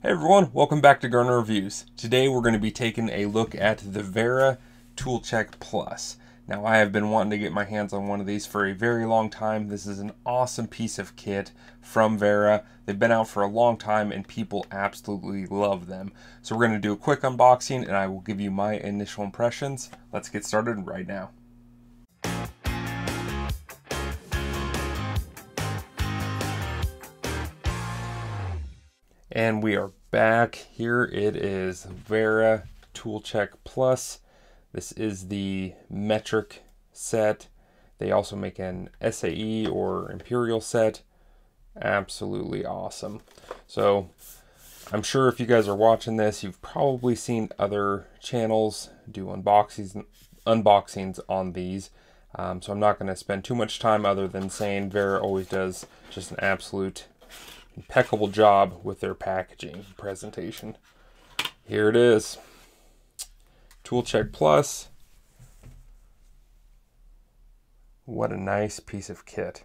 Hey everyone, welcome back to Garner Reviews. Today we're going to be taking a look at the Wera Tool Check Plus. Now I have been wanting to get my hands on one of these for a very long time. This is an awesome piece of kit from Wera. They've been out for a long time and people absolutely love them. So we're going to do a quick unboxing and I will give you my initial impressions. Let's get started right now. And we are back. Here it is, Wera Tool Check Plus. This is the metric set. They also make an SAE or Imperial set. Absolutely awesome. So I'm sure if you guys are watching this, you've probably seen other channels do unboxings on these. So I'm not going to spend too much time other than saying Wera always does just an absolute impeccable job with their packaging presentation. Here it is, Tool Check Plus. What a nice piece of kit.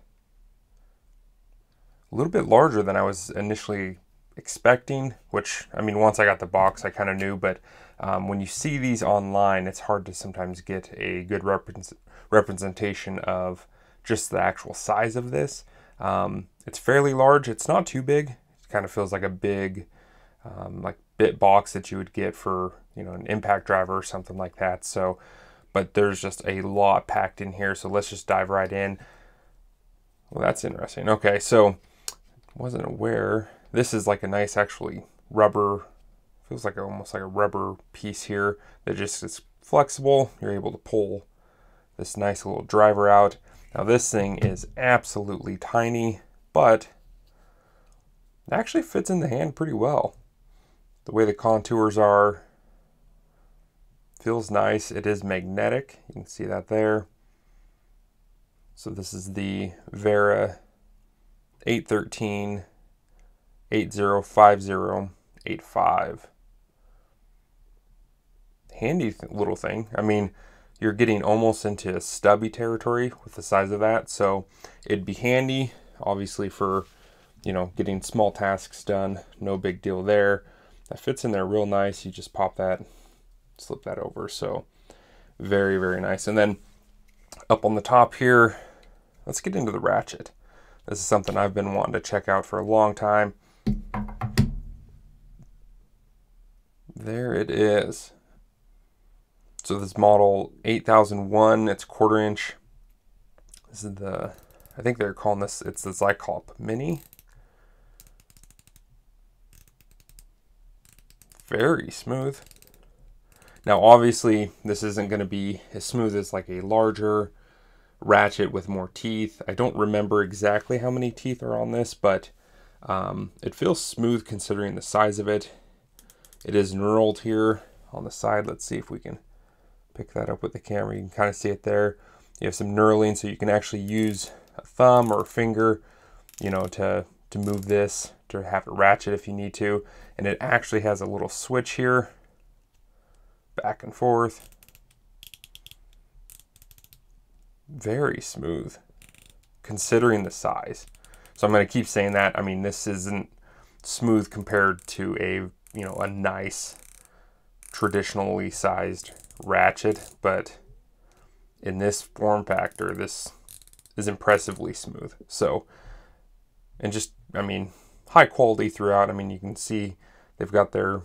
A little bit larger than I was initially expecting, which, I mean, once I got the box I kind of knew, but when you see these online it's hard to sometimes get a good representation of just the actual size of this. It's fairly large. It's not too big. It kind of feels like a big like bit box that you would get for, you know, an impact driver or something like that. So, but there's just a lot packed in here. So let's just dive right in. Well, that's interesting. Okay, so wasn't aware. This is like a nice actually rubber, feels like almost like a rubber piece here that just is flexible. You're able to pull this nice little driver out. Now this thing is absolutely tiny, but it actually fits in the hand pretty well. The way the contours are, feels nice. It is magnetic. You can see that there. So this is the Wera 813 805085. Handy little thing. I mean, you're getting almost into stubby territory with the size of that, so it'd be handy obviously for, you know, getting small tasks done. No big deal there. That fits in there real nice. You just pop that, slip that over. So very, very nice. And then up on the top here, let's get into the ratchet. This is something I've been wanting to check out for a long time. There it is. So this model 8001, it's 1/4 inch. This is the, I think they're calling this, it's the Zyklop Mini. Very smooth. Now obviously this isn't going to be as smooth as like a larger ratchet with more teeth. I don't remember exactly how many teeth are on this, but it feels smooth considering the size of it. It is knurled here on the side. Let's see if we can pick that up with the camera. You can kind of see it there. You have some knurling, so you can actually use a thumb or a finger, you know, to move this, to have it ratchet if you need to. And it actually has a little switch here, back and forth. Very smooth considering the size. So I'm going to keep saying that. I mean, this isn't smooth compared to a, you know, a nice traditionally sized ratchet, but in this form factor this is impressively smooth. So, and just, I mean, high quality throughout. I mean, you can see they've got their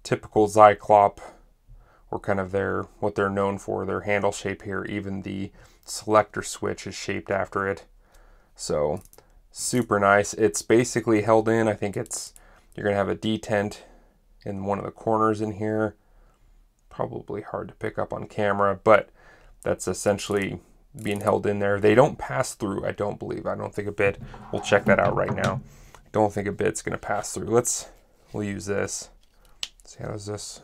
typical Zyklop, or kind of their, what they're known for, their handle shape here. Even the selector switch is shaped after it. So super nice. It's basically held in, I think it's, you're gonna have a detent in one of the corners in here. Probably hard to pick up on camera, but that's essentially being held in there. They don't pass through, I don't believe. I don't think a bit. We'll check that out right now. I don't think a bit's gonna pass through. We'll use this. Let's see, how does this?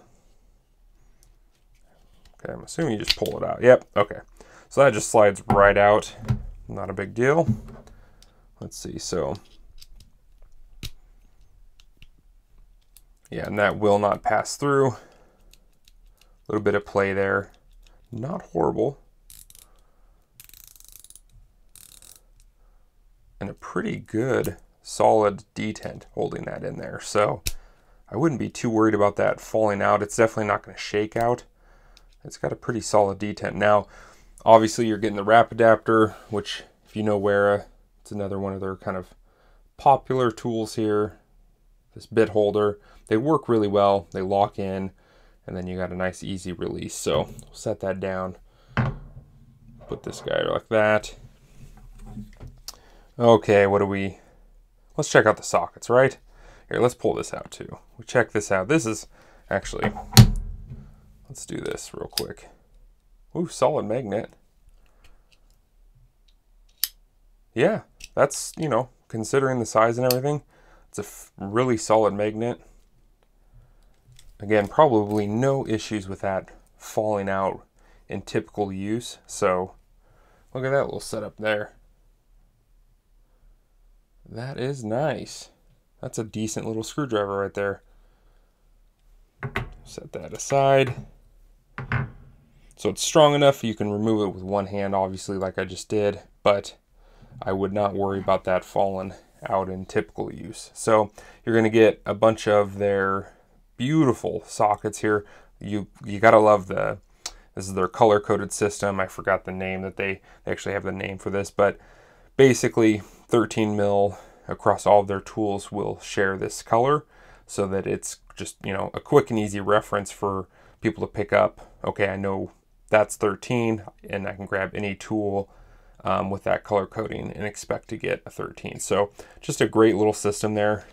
Okay, I'm assuming you just pull it out. Yep, okay. So that just slides right out. Not a big deal. Let's see, so. Yeah, and that will not pass through. A little bit of play there. Not horrible. And a pretty good solid detent holding that in there. So I wouldn't be too worried about that falling out. It's definitely not going to shake out. It's got a pretty solid detent. Now, obviously you're getting the wrap adapter, which if you know Wera, it's another one of their kind of popular tools here. This bit holder, they work really well. They lock in, and then you got a nice easy release. So we'll set that down. Put this guy like that. Okay, let's check out the sockets, right? Here, let's pull this out too. We check this out. This is actually, let's do this real quick. Ooh, solid magnet. Yeah, that's, you know, considering the size and everything, it's a really solid magnet. Again, probably no issues with that falling out in typical use. So look at that little setup there. That is nice. That's a decent little screwdriver right there. Set that aside. So it's strong enough you can remove it with one hand, obviously, like I just did, but I would not worry about that falling out in typical use. So you're going to get a bunch of their beautiful sockets here. You gotta love this is their color coded system. I forgot the name that they actually have the name for this, but basically 13 mil across all of their tools will share this color, so that it's just, you know, a quick and easy reference for people to pick up. Okay, I know that's 13 and I can grab any tool with that color coding and expect to get a 13. So just a great little system there.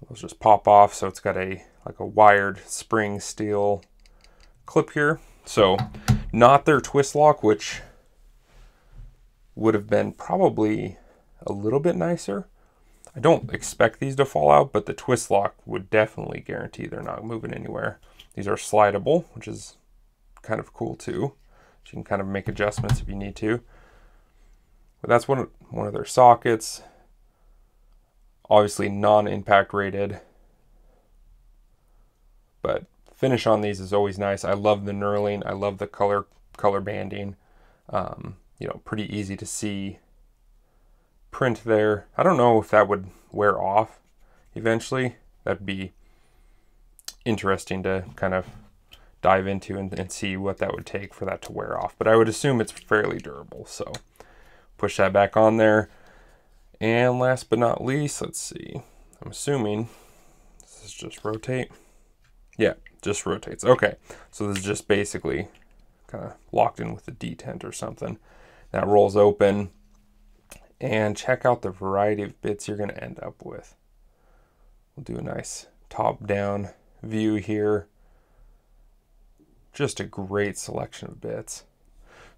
Those just pop off. So it's got like a wired spring steel clip here. So not their twist lock, which would have been probably a little bit nicer. I don't expect these to fall out, but the twist lock would definitely guarantee they're not moving anywhere. These are slidable, which is kind of cool too. So you can kind of make adjustments if you need to. But that's one of their sockets. Obviously non-impact rated, but finish on these is always nice. I love the knurling. I love the color banding. You know, pretty easy to see print there. I don't know if that would wear off eventually. That'd be interesting to kind of dive into and see what that would take for that to wear off. But I would assume it's fairly durable. So push that back on there. And last but not least, let's see. I'm assuming this is just rotate. Yeah, just rotates. Okay, so this is just basically kind of locked in with the detent or something. That rolls open. And check out the variety of bits you're going to end up with. We'll do a nice top-down view here. Just a great selection of bits.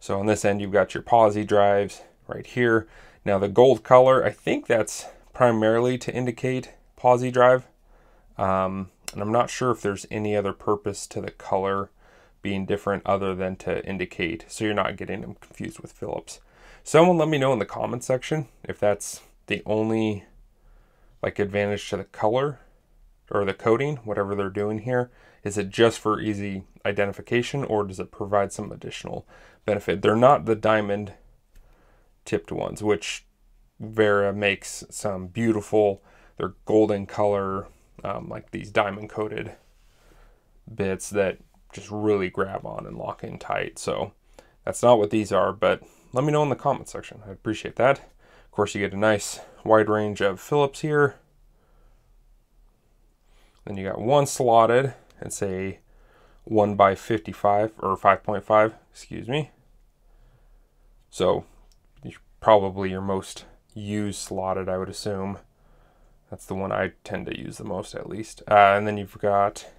So on this end, you've got your posi drives right here. Now the gold color, I think that's primarily to indicate posi drive. And I'm not sure if there's any other purpose to the color being different other than to indicate, so you're not getting them confused with Phillips. Someone let me know in the comment section if that's the only like advantage to the color or the coating, whatever they're doing here. Is it just for easy identification, or does it provide some additional benefit? They're not the diamond tipped ones, which Wera makes some beautiful, they're golden color, like these diamond coated bits that just really grab on and lock in tight. So that's not what these are, but let me know in the comment section. I appreciate that. Of course, you get a nice wide range of Phillips here. Then you got one slotted. It's a 1x55 or 5.5, excuse me. So probably your most used slotted, I would assume. That's the one I tend to use the most, at least. And then you've got,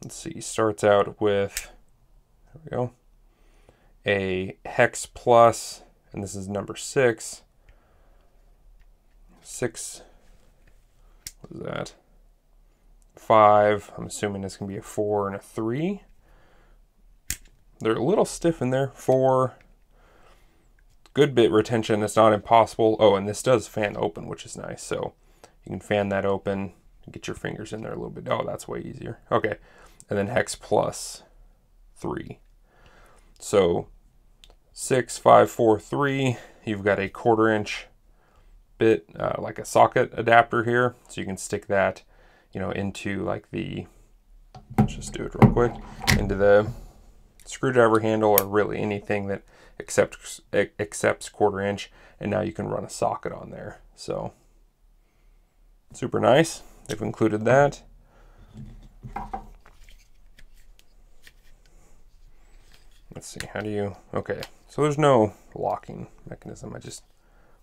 let's see, starts out with, there we go, a hex plus, and this is number 6. 6, what is that? 5, I'm assuming it's going to be a 4 and a 3. They're a little stiff in there. 4, good bit retention, it's not impossible. Oh, and this does fan open, which is nice. So you can fan that open and get your fingers in there a little bit. Oh, that's way easier. Okay, and then hex plus 3. So 6, 5, 4, 3. You've got a 1/4 inch bit, like a socket adapter here, so you can stick that you know, into like the, let's just do it real quick, into the screwdriver handle, or really anything that accepts 1/4 inch, and now you can run a socket on there. So super nice. They've included that. Let's see, how do you, okay, so there's no locking mechanism. I just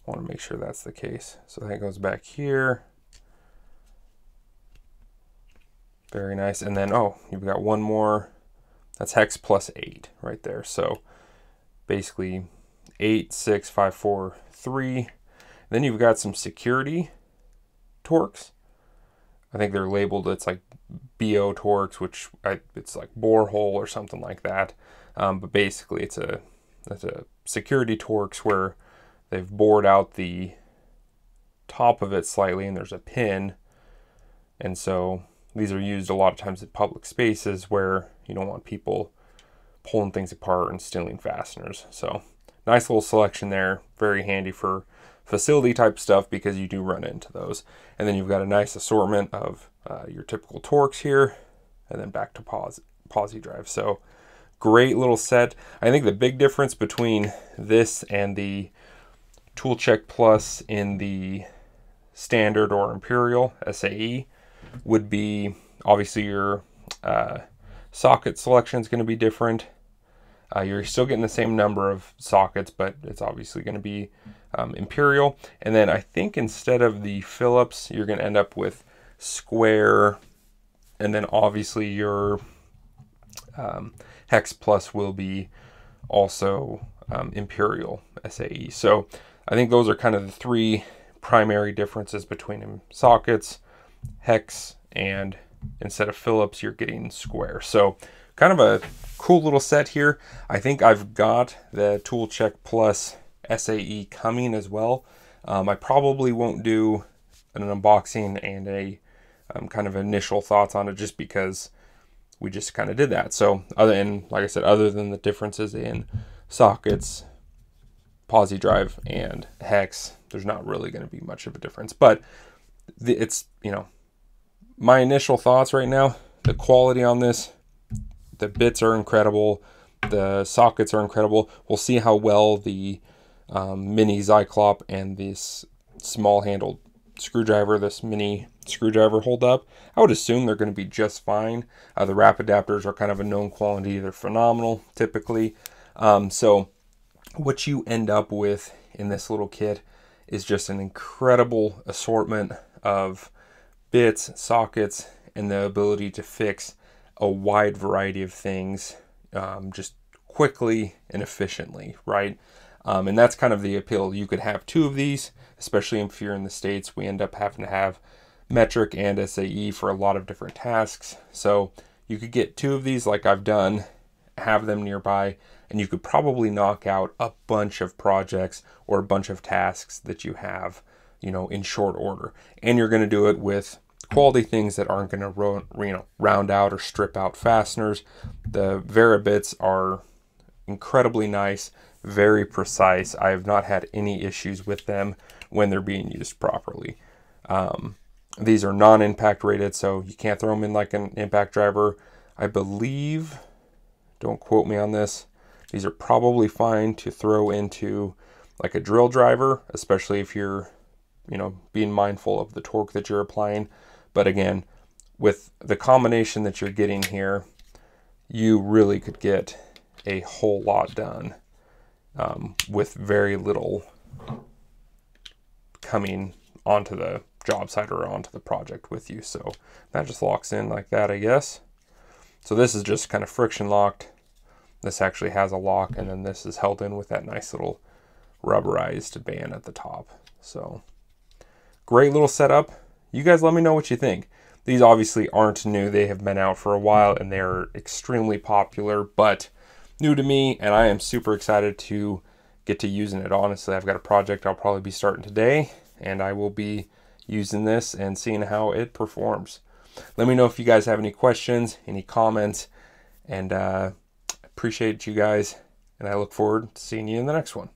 want to make sure that's the case. So that goes back here. Very nice. And then, oh, you've got one more. That's hex plus 8 right there. So basically 8, 6, 5, 4, 3. Then you've got some security torques. I think they're labeled, it's like BO torques, which it's like borehole or something like that. But basically it's a security torques where they've bored out the top of it slightly and there's a pin. And so these are used a lot of times in public spaces where you don't want people pulling things apart and stealing fasteners. So nice little selection there. Very handy for facility type stuff because you do run into those. And then you've got a nice assortment of your typical torques here, and then back to posi drive. So great little set. I think the big difference between this and the Tool Check Plus in the standard or Imperial SAE would be obviously your socket selection is going to be different. You're still getting the same number of sockets, but it's obviously going to be Imperial. And then I think instead of the Phillips, you're going to end up with square, and then obviously your Hex Plus will be also Imperial SAE. So I think those are kind of the three primary differences between them: sockets, hex, and instead of Phillips, you're getting square. So kind of a cool little set here. I think I've got the Tool Check Plus SAE coming as well. I probably won't do an unboxing and a kind of initial thoughts on it, just because we just kind of did that. So like I said, other than the differences in sockets, posi drive, and hex, there's not really going to be much of a difference. But it's, you know, my initial thoughts right now, the quality on this, the bits are incredible, the sockets are incredible. We'll see how well the mini Zyklop and this small handled screwdriver, this mini screwdriver, hold up. I would assume they're going to be just fine. The wrap adapters are kind of a known quantity. They're phenomenal typically. So what you end up with in this little kit is just an incredible assortment of bits, sockets, and the ability to fix a wide variety of things just quickly and efficiently, right? And that's kind of the appeal. You could have two of these, especially if you're in the States. We end up having to have metric and SAE for a lot of different tasks. So you could get two of these like I've done, have them nearby, and you could probably knock out a bunch of projects or a bunch of tasks that you have, you know, in short order. And you're going to do it with quality things that aren't going to round out or strip out fasteners. The Wera bits are incredibly nice, very precise. I have not had any issues with them when they're being used properly. These are non-impact rated, so you can't throw them in like an impact driver. I believe, don't quote me on this, these are probably fine to throw into like a drill driver, especially if you're, you know, being mindful of the torque that you're applying. But again, with the combination that you're getting here, you really could get a whole lot done with very little coming onto the job site or onto the project with you. So that just locks in like that, I guess. So this is just kind of friction locked. This actually has a lock, and then this is held in with that nice little rubberized band at the top. So great little setup. You guys let me know what you think. These obviously aren't new. They have been out for a while and they're extremely popular, but new to me, and I am super excited to get to using it. Honestly, I've got a project I'll probably be starting today, and I will be using this and seeing how it performs. Let me know if you guys have any questions, any comments, and appreciate you guys, and I look forward to seeing you in the next one.